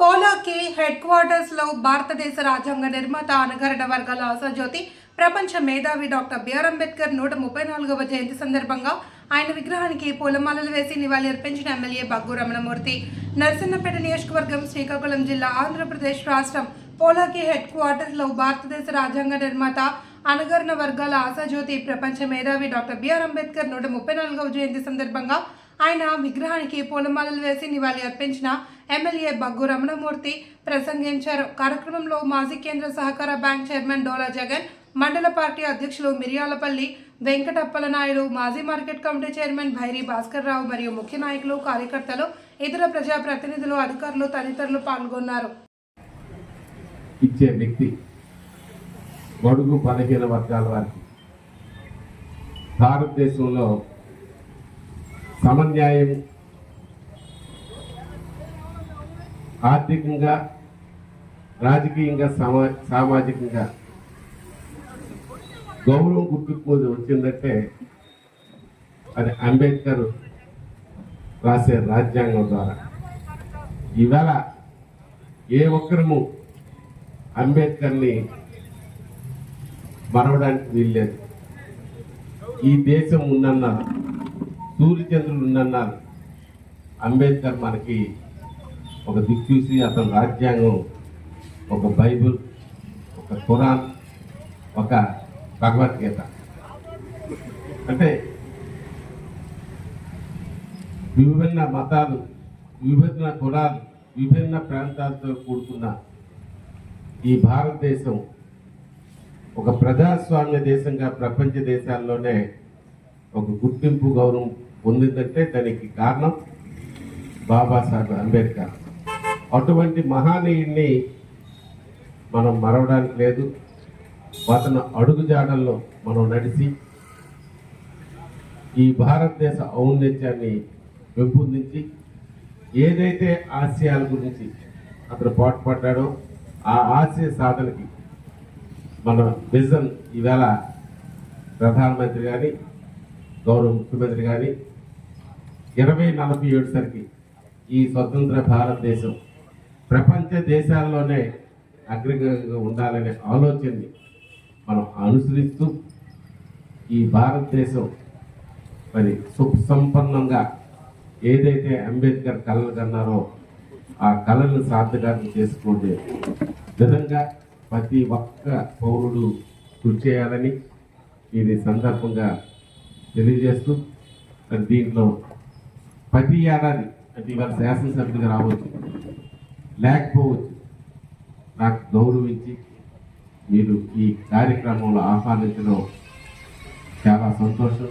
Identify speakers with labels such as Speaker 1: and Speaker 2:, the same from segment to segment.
Speaker 1: Polaki head quarters లో భారతదేశ రాజ్యాంగ నిర్మాత అనగారిన వర్గాల ఆశాజ్యోతి ప్రపంచ మేధావి డాక్టర్ బిఆర్ అంబేద్కర్ 134వ జయంతి సందర్భంగా ఆయన విగ్రహానికి పూలమాలలు వేసి నివాళి అర్పించిన ఎమ్మెల్యే బగ్గు రమణమూర్తి. నర్సన్నపేట నియోజకవర్గం, శ్రీకాకుళం జిల్లా, ఆంధ్రప్రదేశ్ రాష్ట్రం. పోలాకి హెడ్ క్వార్టర్స్ లో భారతదేశ రాజ్యాంగ నిర్మాత అనగారిన వర్గాల ఆశాజ్యోతి ప్రపంచ మేధావి డాక్టర్ బిఆర్ అంబేద్కర్ 134వ జయంతి సందర్భంగా ఆయన విగ్రహానికి పూలమాలలు వేసి నివాళి అర్పించిన ఎమ్మెల్యే బగ్గు రమణమూర్తి ప్రసంగించారు. కార్యక్రమంలో మాజీ కేంద్ర సహకార బ్యాంక్ చైర్మన్ డోలా జగన్, మండల పార్టీ అధ్యక్షులు మిరియాలపల్లి వెంకటప్పలనాయుడు, మాజీ market committee chairman Bhairi Bhaskar Rao మరియు ముఖ్య నాయకులు, కార్యకర్తలు, ఇతర ప్రజాప్రతినిధులు, అధికారులు తదితరులు పాల్గొన్నారు.
Speaker 2: ఇచ్చే వ్యక్తి బడుగు బలహీన వర్గాల వారికి భారతదేశంలో సమన్యాయం, ఆర్థికంగా, రాజకీయంగా, సామాజికంగా గౌరవం గుర్తింపు వచ్చిందంటే అది అంబేద్కర్ రాసే రాజ్యాంగం ద్వారా. ఈవేళ ఏ ఒక్కరము అంబేద్కర్ని మరవడానికి వీల్లేదు. ఈ దేశం ఉన్నన్నారు, సూర్యచంద్రులు ఉన్నన్నారు, అంబేద్కర్ మనకి ఒక దిక్చూసి అతని రాజ్యాంగం, ఒక బైబుల్, ఒక ఖురాన్, ఒక భగవద్గీత. అంటే విభిన్న మతాలు, విభిన్న కులాలు, విభిన్న ప్రాంతాలతో కూడుకున్న ఈ భారతదేశం ఒక ప్రజాస్వామ్య దేశంగా ప్రపంచ దేశాల్లోనే ఒక గుర్తింపు, గౌరవం పొందిందంటే దానికి కారణం బాబాసాహెబ్ అంబేద్కర్. అటువంటి మహానీయుడిని మనం మరవడానికి లేదు. అతను అడుగుజాడల్లో మనం నడిచి ఈ భారతదేశ ఔన్నత్యాన్ని పెంపొందించి ఏదైతే ఆశయాల గురించి అతను పాటుపడ్డాడో ఆ ఆశయ సాధనకి మన విజన్ ఈవేళ ప్రధానమంత్రి కానీ, గౌరవ ముఖ్యమంత్రి కానీ 2047 సరికి ఈ స్వతంత్ర భారతదేశం ప్రపంచ దేశాల్లోనే అగ్రగంగా ఉండాలనే ఆలోచనని మనం అనుసరిస్తూ ఈ భారతదేశం మరి సుసంపన్నంగా ఏదైతే అంబేద్కర్ కళలు కన్నారో ఆ కళలను సార్థకాన్ని చేసుకునే విధంగా ప్రతి ఒక్క పౌరుడు కృషి చేయాలని ఇది సందర్భంగా తెలియజేస్తూ, దీంట్లో ప్రతి ఏడాది అంటే ఇవాళ శాసనసభ్యులుగా రావచ్చు, లేకపోవచ్చు, నాకు గౌరవించి మీరు ఈ కార్యక్రమంలో ఆహ్వానించడం చాలా సంతోషం.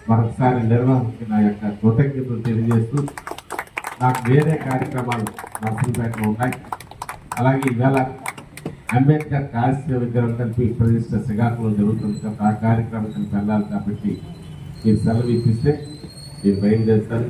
Speaker 2: మరొకసారి నిర్వాహకుకి నా యొక్క కృతజ్ఞతలు తెలియజేస్తూ, నాకు వేరే కార్యక్రమాలు నర్సంపేటలో ఉన్నాయి. అలాగే ఈవేళ అంబేద్కర్ కాల్స్య విగ్రహం కలిపి ప్రతిష్ట శ్రీకాకుళం జరుగుతుంది కాబట్టి ఆ కార్యక్రమం కలిపి వెళ్ళాలి. కాబట్టి మీరు సెలవు ఇప్పిస్తే నేను బయలుదేరుతాను.